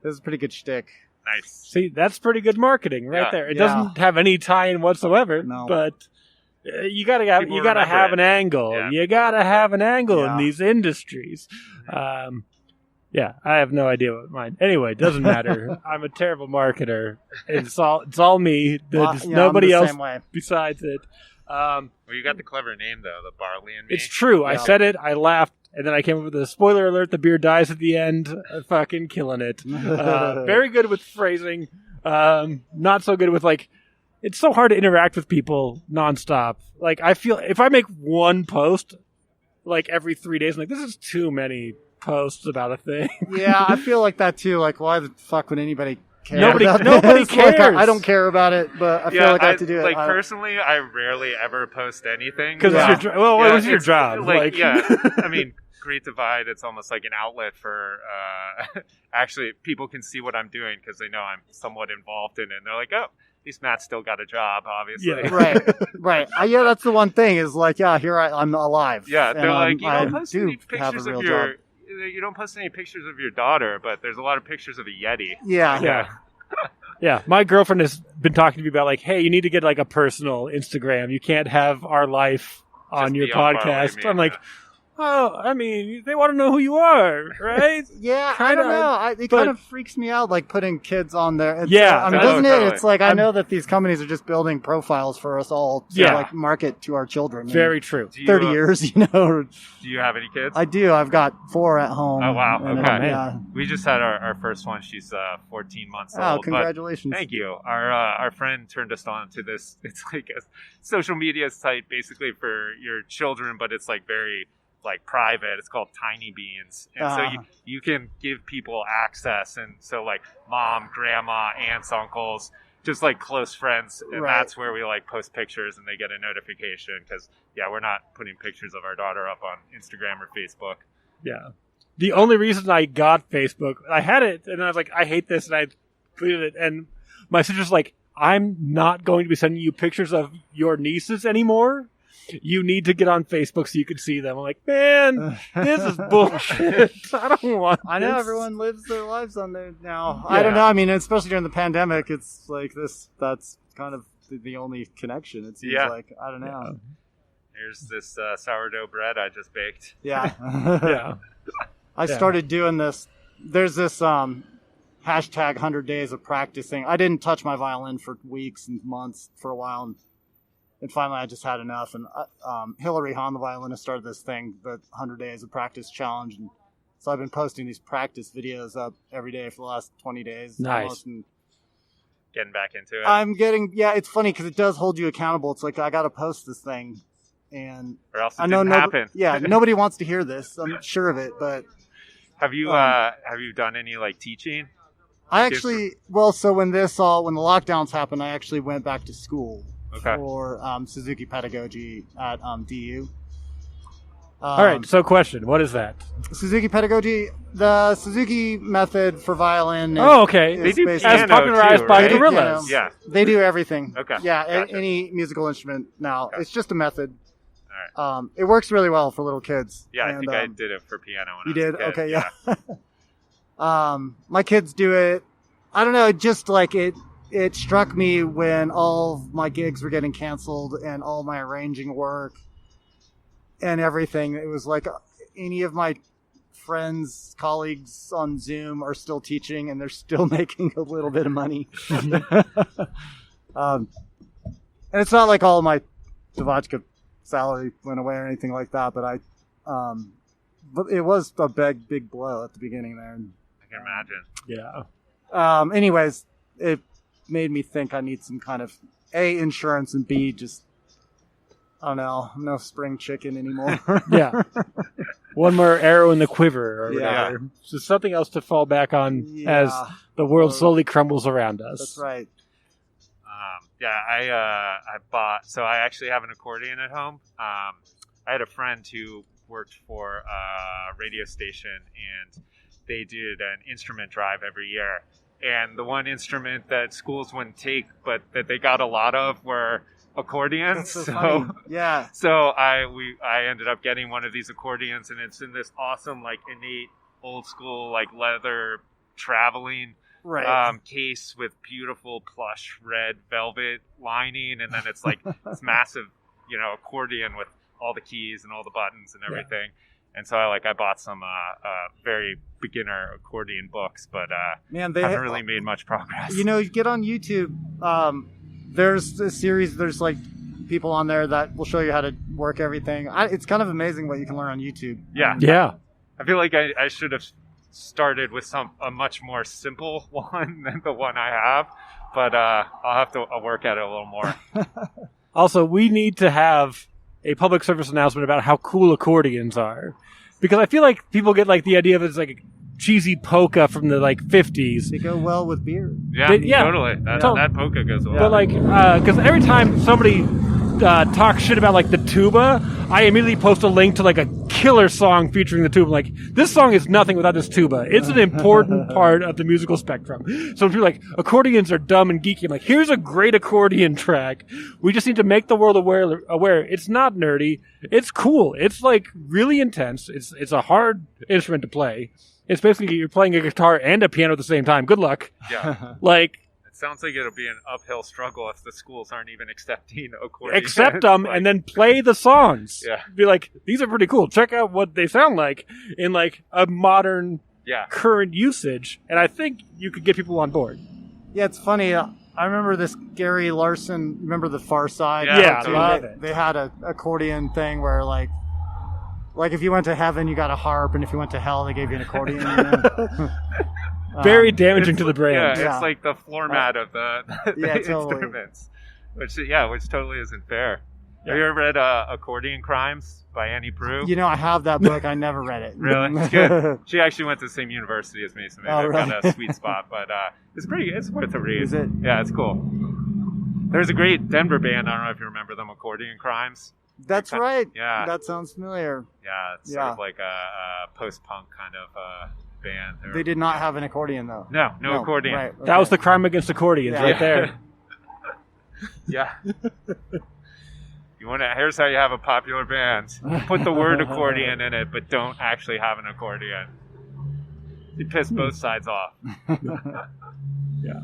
S4: it was a pretty good shtick.
S3: Nice.
S2: See, that's pretty good marketing right there. It doesn't have any tie-in whatsoever, but you gotta have an angle.
S3: Yeah.
S2: You gotta have an angle in these industries. Yeah, I have no idea what mine. Anyway, it doesn't matter. I'm a terrible marketer. It's all me. Nobody else besides it.
S3: Well, you got the clever name though, the Barley Me.
S2: It's true. I said it. I laughed, and then I came up with a spoiler alert. The beer dies at the end. Fucking killing it. Very good with phrasing. Not so good with It's so hard to interact with people nonstop. I feel if I make one post every 3 days, I'm this is too many posts about a thing.
S4: Yeah, I feel like that too. Why the fuck would anybody care?
S2: Nobody cares.
S4: I don't care about it, but I feel like I have to do it.
S3: Personally, I rarely ever post anything.
S2: Because it was your job.
S3: I mean, Great Divide, it's almost like an outlet for actually people can see what I'm doing because they know I'm somewhat involved in it. And they're like, oh, at least Matt's still got a job, obviously.
S4: Yeah. Right. Yeah, that's the one thing is here I'm alive.
S3: Yeah, they're you don't post any pictures of your... You don't post any pictures of your daughter, but there's a lot of pictures of a Yeti.
S4: Yeah.
S2: Yeah, my girlfriend has been talking to me about hey, you need to get a personal Instagram. You can't have our life on your podcast. I'm well, I mean, they want to know who you are, right?
S4: Yeah, I don't know. It kind of freaks me out, putting kids on there.
S3: Doesn't
S4: it? It's I know that these companies are just building profiles for us all to market to our children.
S2: Very true.
S4: 30 years,
S3: Do you have any kids?
S4: I do. I've got 4 at home.
S3: Oh, wow. Okay. We just had our first one. She's 14 months old.
S4: Oh, congratulations.
S3: Thank you. Our friend turned us on to this. It's a social media site basically for your children, but it's very... private. It's called Tiny Beans, and so you can give people access, and so mom, grandma, aunts, uncles, just close friends, and that's where we post pictures, and they get a notification because we're not putting pictures of our daughter up on Instagram or Facebook.
S2: Yeah, the only reason I got Facebook, I had it, and I was I hate this, and I deleted it, and my sister's I'm not going to be sending you pictures of your nieces anymore. You need to get on Facebook so you can see them. I'm man, this is bullshit. I don't want
S4: I know everyone lives their lives on there now. Yeah. I don't know. I mean, especially during the pandemic, it's this. That's kind of the only connection. It seems I don't know. Yeah.
S3: Here's this sourdough bread I just baked.
S4: Yeah.
S2: Yeah.
S4: I started doing this. There's this hashtag 100 days of practicing. I didn't touch my violin for weeks and months for a while. And finally, I just had enough. And Hillary Hahn, the violinist, started this thing, the 100 Days of Practice Challenge. And so I've been posting these practice videos up every day for the last 20 days.
S2: Nice.
S4: Almost, and
S3: getting back into it?
S4: I'm getting, it's funny because it does hold you accountable. It's like, I got to post this thing. And
S3: or else it didn't happen.
S4: Yeah, nobody wants to hear this. I'm sure of it, but.
S3: Have you done any like teaching?
S4: I actually, so when the lockdowns happened, I actually went back to school for Suzuki pedagogy at DU.
S2: All right, so question, what is that?
S4: Suzuki pedagogy, the Suzuki method for violin.
S3: They do
S2: as popularized
S3: too,
S2: by
S3: right?
S2: gorillas.
S3: Yeah,
S4: they do everything.
S3: Okay,
S4: yeah,
S3: gotcha.
S4: Any musical instrument now.
S3: Okay.
S4: It's just a method.
S3: All right.
S4: It works really well for little kids.
S3: Yeah,
S4: and,
S3: I think I did it for piano. When
S4: you
S3: I was
S4: did?
S3: a kid.
S4: Okay, yeah. My kids do it. I don't know. Just like it struck me when all of my gigs were getting canceled and all my arranging work and everything. It was like any of my friends, colleagues on Zoom are still teaching and they're still making a little bit of money. And it's not like all my DeVotchKa salary went away or anything like that, but but it was a big blow at the beginning there.
S3: I can imagine.
S2: Yeah.
S4: Anyways, it made me think I need some kind of A, insurance, and B, just, I don't know, no spring chicken anymore.
S2: Yeah. One more arrow in the quiver or
S4: Yeah.
S2: whatever. So something else to fall back on as the world slowly crumbles around us.
S4: That's right.
S3: I bought, so I actually have an accordion at home. I had a friend who worked for a radio station, and they did an instrument drive every year. And the one instrument that schools wouldn't take, but that they got a lot of, were accordions.
S4: That's so funny. Yeah.
S3: So I ended up getting one of these accordions, and it's in this awesome, like, innate, old school, like, leather traveling case with beautiful plush red velvet lining, and then it's like this massive, accordion with all the keys and all the buttons and everything. Yeah. And so I bought some very beginner accordion books, but haven't really made much progress.
S4: You get on YouTube. There's a series. There's like people on there that will show you how to work everything. It's kind of amazing what you can learn on YouTube.
S3: Yeah,
S2: yeah.
S3: I feel like I should have started with a much more simple one than the one I have, but I'll have to work at it a little more.
S2: Also, we need to have a public service announcement about how cool accordions are, because I feel like people get like the idea of it's like a cheesy polka from the like 50s.
S4: They go well with beer.
S3: Yeah, totally. That polka goes well.
S2: But like, because every time somebody talks shit about like the tuba, I immediately post a link to like a killer song featuring the tuba. Like, this song is nothing without this tuba. It's an important part of the musical spectrum. So if you're like, accordions are dumb and geeky, I'm like, here's a great accordion track. We just need to make the world aware it's not nerdy. It's cool. It's like really intense. It's a hard instrument to play. It's basically you're playing a guitar and a piano at the same time. Good luck.
S3: Yeah.
S2: Like,
S3: sounds like it'll be an uphill struggle if the schools aren't even accepting accordions.
S2: Accept them and then play the songs.
S3: Yeah.
S2: Be like, these are pretty cool. Check out what they sound like in like a modern current usage. And I think you could get people on board.
S4: Yeah, it's funny. I remember this Gary Larson, remember the Far Side?
S2: Yeah, I love it.
S4: They had an accordion thing where like if you went to heaven, you got a harp, and if you went to hell, they gave you an accordion.
S2: Very damaging to the brand.
S3: Yeah, it's like the floor mat of the
S4: totally.
S3: instruments, which totally isn't fair. Have you ever read Accordion Crimes by Annie Proulx?
S4: I have that book. I never read it.
S3: Really? It's good. She actually went to the same university as me, so maybe I've got a sweet spot. But it's worth a read.
S4: Is it?
S3: Yeah, it's cool. There's a great Denver band. I don't know if you remember them, Accordion Crimes.
S4: That's right.
S3: Yeah.
S4: That sounds familiar.
S3: Yeah, it's sort of like a post-punk kind of band.
S4: They did not have an accordion, though.
S3: No accordion.
S4: Right, okay.
S2: That was the crime against accordions right there.
S3: Yeah. Here's how you have a popular band. Put the word accordion in it, but don't actually have an accordion. You piss both sides off.
S2: Yeah.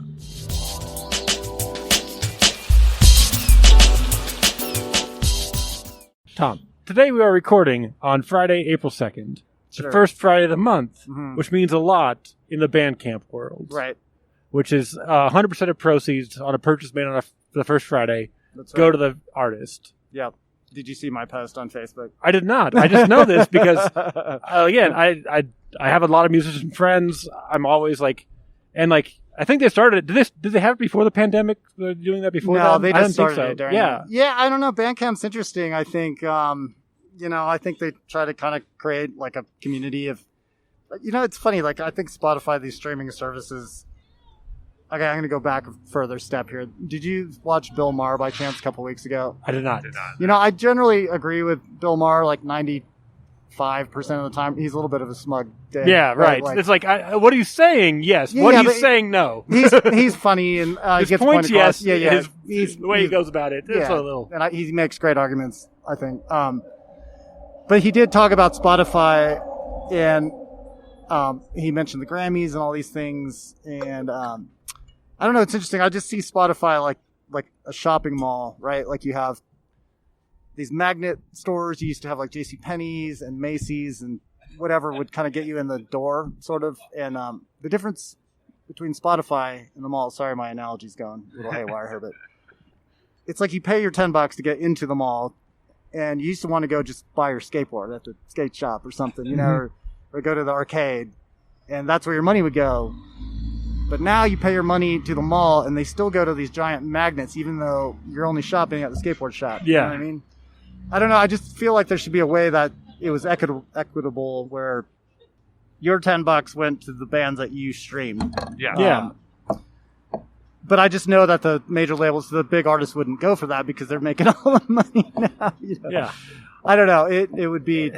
S2: Tom, today we are recording on Friday, April 2nd.
S4: Sure.
S2: The first Friday of the month,
S4: Mhm.
S2: which means a lot in the Bandcamp world.
S4: Right.
S2: Which is 100% of proceeds on a purchase made on the first Friday
S4: That's
S2: go
S4: right.
S2: to the artist.
S4: Yep. Did you see my post on Facebook?
S2: I did not. I just know this because, again, I have a lot of musician friends. I'm always like, and like, I think they started it. Did they have it before the pandemic? They're doing that before
S4: No,
S2: that?
S4: they
S2: I
S4: just
S2: didn't
S4: started
S2: think so.
S4: it during.
S2: Yeah.
S4: Yeah, I don't know. Bandcamp's interesting. I think, I think they try to kind of create like a community of, it's funny. Like I think Spotify, these streaming services. Okay, I'm going to go back a further step here. Did you watch Bill Maher by chance a couple weeks ago?
S2: I did not.
S4: I generally agree with Bill Maher like 95% of the time. He's a little bit of a smug dick.
S2: Yeah, right.
S4: Like,
S2: it's like, what are you saying? Yes.
S4: Yeah,
S2: what are
S4: but
S2: you saying? No.
S4: he's funny and
S2: his
S4: gets
S2: points,
S4: the point across.
S2: yes.
S4: Yeah.
S2: The way he goes about it. It's a little.
S4: And he makes great arguments, I think. But he did talk about Spotify, and he mentioned the Grammys and all these things. And I don't know. It's interesting. I just see Spotify like a shopping mall, right? Like you have these magnet stores. You used to have like JCPenney's and Macy's and whatever would kind of get you in the door, sort of. And the difference between Spotify and the mall. Sorry, my analogy's going a little haywire here, but it's like you pay your $10 to get into the mall, and you used to want to go just buy your skateboard at the skate shop or something, or go to the arcade, and that's where your money would go. But now you pay your money to the mall, and they still go to these giant magnets, even though you're only shopping at the skateboard shop.
S2: Yeah.
S4: You know what I mean? I don't know. I just feel like there should be a way that it was equitable where your $10 went to the bands that you streamed.
S3: Yeah.
S4: But I just know that the major labels, the big artists wouldn't go for that because they're making all the money now.
S2: Yeah.
S4: I don't know. It would be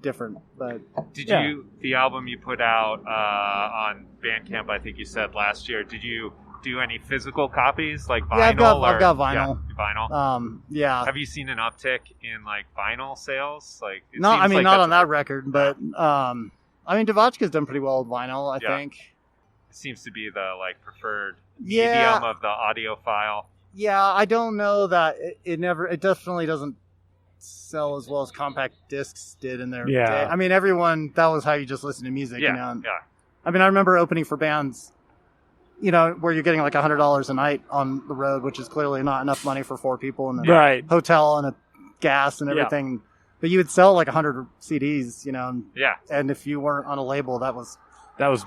S4: different, but
S3: Did you the album you put out on Bandcamp? I think you said last year. Did you do any physical copies like vinyl?
S4: Yeah, I've got vinyl.
S3: Yeah, vinyl.
S4: Yeah.
S3: Have you seen an uptick in like vinyl sales? Like,
S4: No, I mean
S3: like
S4: not
S3: that's
S4: on that record, but DeVotchKa's done pretty well with vinyl. I think.
S3: It seems to be the like preferred
S4: Yeah.
S3: medium of the audiophile.
S4: Yeah, I don't know that it definitely doesn't sell as well as compact discs did in their
S2: Yeah.
S4: day. I mean, that was how you just listen to music.
S3: Yeah,
S4: I mean, I remember opening for bands, where you're getting like $100 a night on the road, which is clearly not enough money for 4 people and a
S2: Right.
S4: hotel and a gas and everything. But you would sell like 100 CDs, and if you weren't on a label, that was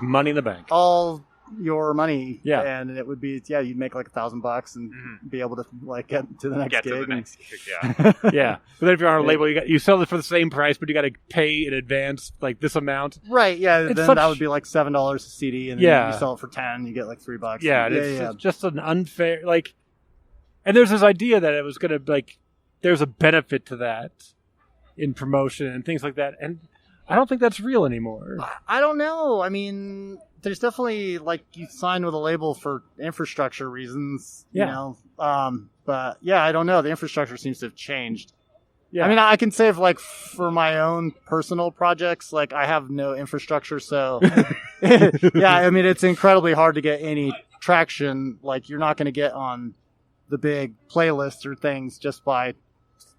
S2: money in the bank.
S4: all your money.
S2: Yeah.
S4: And it would be, you'd make like $1,000 and be able to like get to the next
S3: Get
S4: gig.
S3: to the
S4: and-
S3: next gig. Yeah.
S2: Yeah. But then if you're on a label, you sell it for the same price, but you got to pay in advance, like this amount.
S4: Right, yeah.
S2: It's
S4: Then
S2: such-
S4: that would be like $7 a CD, and then you sell it for $10, you get like $3.
S2: Yeah. And it's just an unfair, and there's this idea that it was going to, there's a benefit to that in promotion and things like that. And I don't think that's real anymore.
S4: I don't know. I mean, there's definitely you sign with a label for infrastructure reasons.
S2: Yeah.
S4: But yeah, I don't know. The infrastructure seems to have changed.
S2: Yeah.
S4: I mean, I can say for my own personal projects, I have no infrastructure, so yeah. I mean, it's incredibly hard to get any traction. You're not going to get on the big playlists or things just by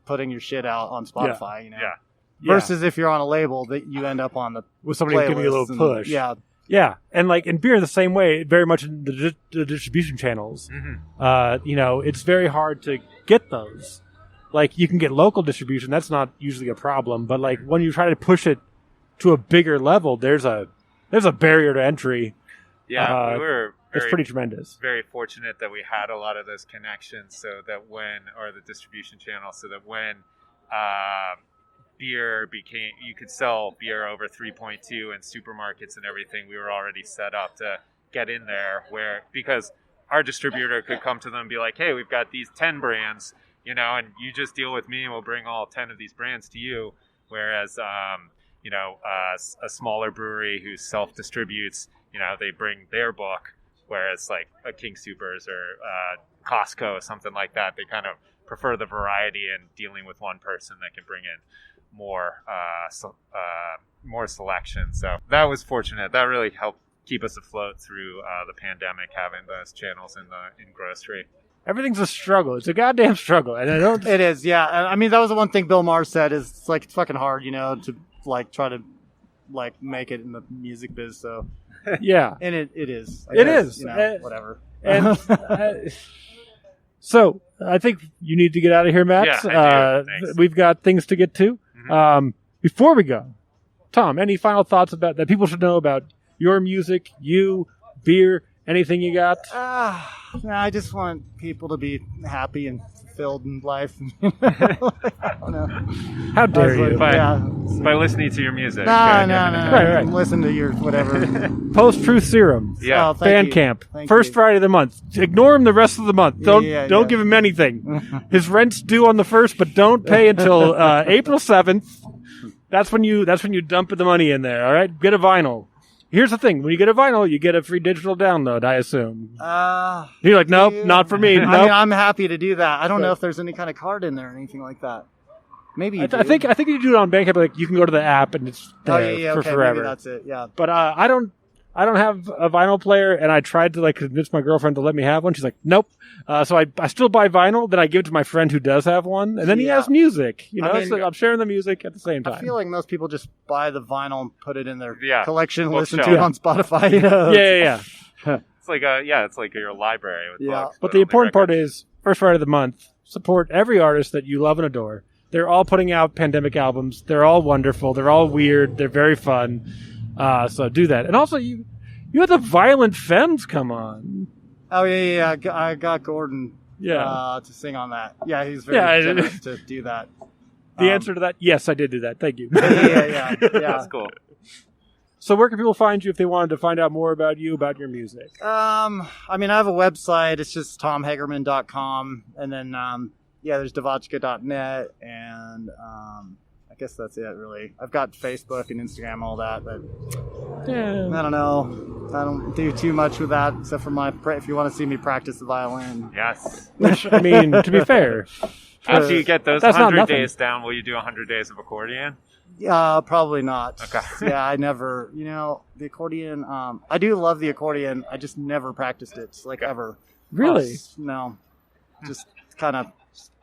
S4: putting your shit out on Spotify.
S3: Yeah.
S4: Versus if you're on a label, that you end up on the
S2: with somebody giving you a little
S4: playlists
S2: push.
S4: Yeah.
S2: Yeah, and in beer the same way, very much in the distribution channels.
S3: Mm-hmm.
S2: It's very hard to get those. You can get local distribution, that's not usually a problem, but when you try to push it to a bigger level, there's a barrier to entry.
S3: Yeah, we were
S2: it's pretty tremendous.
S3: Very fortunate that we had a lot of those connections, the distribution channels, so that when beer became, you could sell beer over 3.2 in supermarkets and everything, we were already set up to get in there, because our distributor could come to them and be like, hey, we've got these 10 brands, and you just deal with me and we'll bring all 10 of these brands to you. Whereas, a smaller brewery who self-distributes, they bring their book, whereas a King Soopers or Costco, something like that, they kind of prefer the variety and dealing with one person that can bring in more selection. So that was fortunate. That really helped keep us afloat through the pandemic, having those channels in grocery.
S2: Everything's a struggle. It's a goddamn struggle, and I don't.
S4: It is, yeah. And I mean, that was the one thing Bill Maher said is it's fucking hard, to try to make it in the music biz. So
S2: yeah,
S4: and it is.
S2: It is.
S4: Whatever.
S2: And so I think you need to get out of here, Matt.
S3: Yeah, I do. Thanks.
S2: We've got things to get to.
S3: Mm-hmm.
S2: Before we go, Tom, any final thoughts that people should know about your music, you, beer, Anything you got?
S4: No, I just want people to be happy and fulfilled in life. I don't know.
S2: How dare you?
S3: By listening to your music.
S4: No.
S2: Right.
S4: Listen to your whatever.
S2: Post Truth Serum.
S3: Yeah.
S4: Oh, thank you.
S2: Bandcamp.
S4: Thank
S2: First
S4: you.
S2: Friday of the month. Ignore him the rest of the month. Don't
S4: Yeah.
S2: give him anything. His rent's due on the 1st, but don't pay until April 7th. That's when you dump the money in there. All right, get a vinyl. Here's the thing: when you get a vinyl, you get a free digital download. I assume. You're like, nope, not for me. Nope.
S4: I mean, I'm happy to do that. I don't know if there's any kind of card in there or anything like that. Maybe you
S2: I think you do it on Bandcamp. Like you can go to the app and it's there for
S4: okay,
S2: forever.
S4: Maybe that's it. Yeah.
S2: But I don't have a vinyl player, and I tried to convince my girlfriend to let me have one. She's like, nope. So I still buy vinyl, then I give it to my friend who does have one, and then he has music. I'm sharing the music at the same time.
S4: I feel like most people just buy the vinyl and put it in their collection, and listen
S3: Bookshelf.
S4: to it on Spotify.
S2: Yeah.
S3: It's like your library with books.
S2: But the important part is, first Friday of the month, support every artist that you love and adore. They're all putting out pandemic albums. They're all wonderful. They're all weird. They're very fun. So do that. And also, you had the Violent Femmes come on.
S4: Oh, yeah. I got Gordon to sing on that. Yeah, he's very generous to do that.
S2: The answer to that, yes, I did do that. Thank you.
S4: Yeah.
S3: That's cool.
S2: So where can people find you if they wanted to find out more about you, about your music?
S4: I mean, I have a website. It's just tomhagerman.com. And then, there's DeVotchKa.net. And I guess that's it, really. I've got Facebook and Instagram, all that. But I don't know. I don't do too much with that, except for if you want to see me practice the violin.
S3: Yes.
S2: Which, I mean, to be fair.
S3: After you get those
S2: that's
S3: 100 days down, will you do 100 days of accordion?
S4: Probably not.
S3: Okay.
S4: Yeah, I never, the accordion, I do love the accordion. I just never practiced it, ever.
S2: Really?
S4: No. Just kind of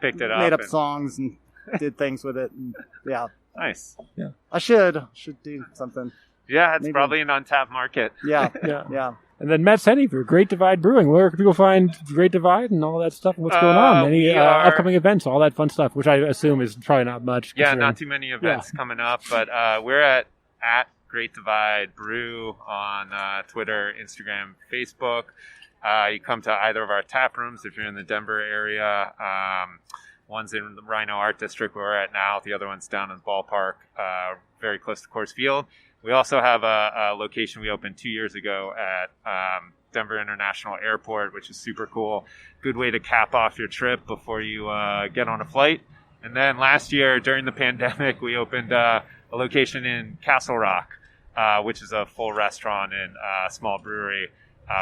S3: picked it up.
S4: Made up songs and did things with it. And, yeah.
S3: Nice.
S4: Yeah. I should do something.
S3: Yeah, it's probably an untapped market.
S4: Yeah.
S2: Yeah. And then Matt Senny for Great Divide Brewing. Where can people find Great Divide and all that stuff? And what's going on? Any upcoming events, all that fun stuff, which I assume is probably not much.
S3: Yeah, not too many events coming up, but we're at Great Divide Brew on Twitter, Instagram, Facebook. You come to either of our tap rooms if you're in the Denver area. One's in the Rhino Art District where we're at now. The other one's down in the ballpark, very close to Coors Field. We also have a location we opened 2 years ago at Denver International Airport, which is super cool. Good way to cap off your trip before you get on a flight. And then last year, during the pandemic, we opened a location in Castle Rock, which is a full restaurant and small brewery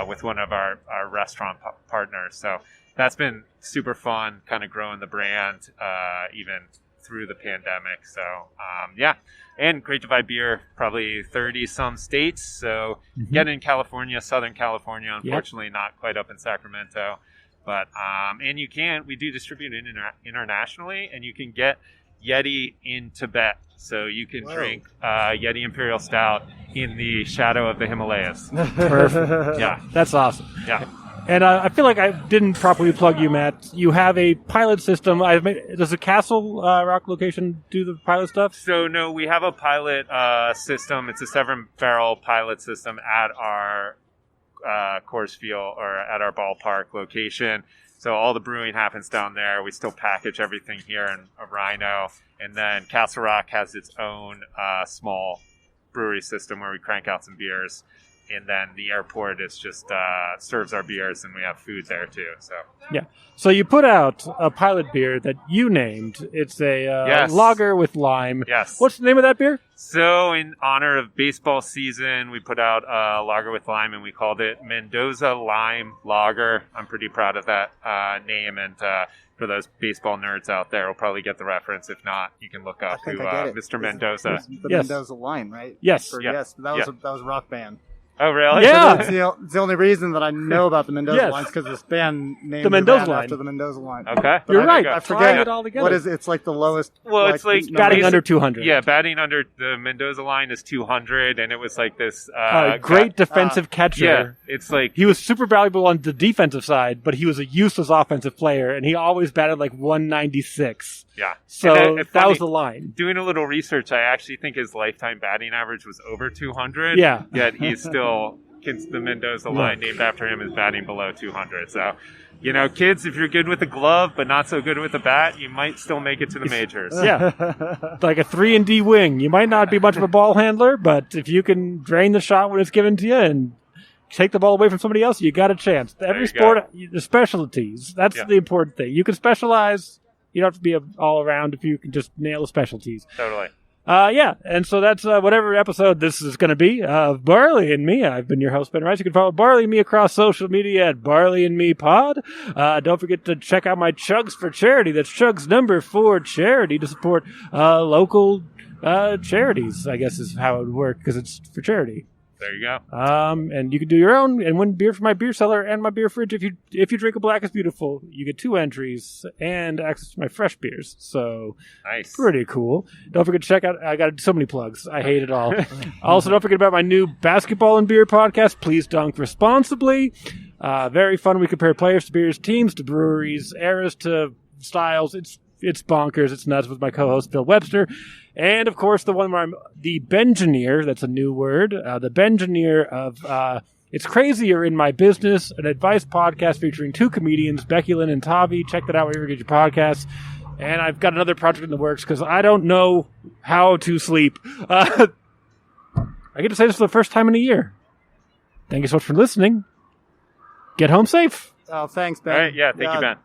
S3: with one of our restaurant partners. So that's been super fun, kind of growing the brand even through the pandemic. So, and Great Divide Beer, probably 30-some states. So get in California, Southern California, unfortunately not quite up in Sacramento. But, and we do distribute it internationally, and you can get Yeti in Tibet. So you can drink Yeti Imperial Stout in the shadow of the Himalayas.
S2: Perfect.
S3: Yeah.
S2: That's awesome.
S3: Yeah.
S2: And I feel like I didn't properly plug you, Matt. You have a pilot system. Does the Castle Rock location do the pilot stuff?
S3: So, no, we have a pilot system. It's a 7-barrel pilot system at our Coors Field or at our ballpark location. So all the brewing happens down there. We still package everything here in Rhino. And then Castle Rock has its own small brewery system where we crank out some beers. And then the airport is just serves our beers, and we have food there too.
S2: So you put out a pilot beer that you named. It's a lager with lime.
S3: Yes.
S2: What's the name of that beer?
S3: So in honor of baseball season, we put out a lager with lime, and we called it Mendoza Lime Lager. I'm pretty proud of that name, and for those baseball nerds out there, will probably get the reference. If not, you can look up who Mr. Mendoza.
S4: The Mendoza Lime, right?
S2: Yes.
S4: Yes. That was a rock band.
S3: Oh, really?
S2: Yeah.
S4: So it's the only reason that I know about the Mendoza lines because this band named
S2: the Mendoza
S4: band
S2: line
S4: after the Mendoza line.
S3: Okay.
S2: You're right.
S4: I
S2: I
S4: forget
S2: forget it all together.
S4: What is it? It's like the lowest.
S3: Well, it's like
S2: batting under 200.
S3: Yeah, batting under the Mendoza line is 200, and it was like this
S2: great defensive catcher.
S3: Yeah, it's like
S2: he was super valuable on the defensive side, but he was a useless offensive player, and he always batted like 196.
S3: Yeah.
S2: So that was the line.
S3: Doing a little research, I actually think his lifetime batting average was over 200.
S2: Yeah.
S3: Yet he's still Tompkins the Mendoza line named after him is batting below 200. So, you know, kids, if you're good with the glove but not so good with the bat, you might still make it to the majors.
S2: Yeah, like a 3-and-D wing. You might not be much of a ball handler, but if you can drain the shot when it's given to you and take the ball away from somebody else, you got a chance. Every sport, the specialties. That's the important thing. You can specialize. You don't have to be all around if you can just nail the specialties.
S3: Totally.
S2: And so that's whatever episode this is going to be of Barley and Me. I've been your host, Ben Rice. You can follow Barley Me across social media at Barley and Me Pod. Don't forget to check out my Chugs for Charity. That's Chugs number 4 charity to support local charities, I guess is how it would work because it's for charity.
S3: There you go.
S2: And you can do your own and win beer from my beer cellar and my beer fridge. If you drink a Black is Beautiful, you get 2 entries and access to my fresh beers. So
S3: nice,
S2: pretty cool. Don't forget to check out. I got so many plugs. I hate it all. Also, don't forget about my new basketball and beer podcast. Please dunk responsibly. Very fun. We compare players to beers, teams to breweries, eras to styles. It's bonkers. It's nuts with my co-host Bill Webster. And, of course, the one where I'm the Bengineer, that's a new word, the Bengineer of It's Crazier in My Business, an advice podcast featuring 2 comedians, Becky Lynn and Tavi. Check that out wherever you get your podcasts. And I've got another project in the works because I don't know how to sleep. I get to say this for the first time in a year. Thank you so much for listening. Get home safe.
S4: Oh, thanks, Ben.
S3: All right, yeah, thank you, Ben.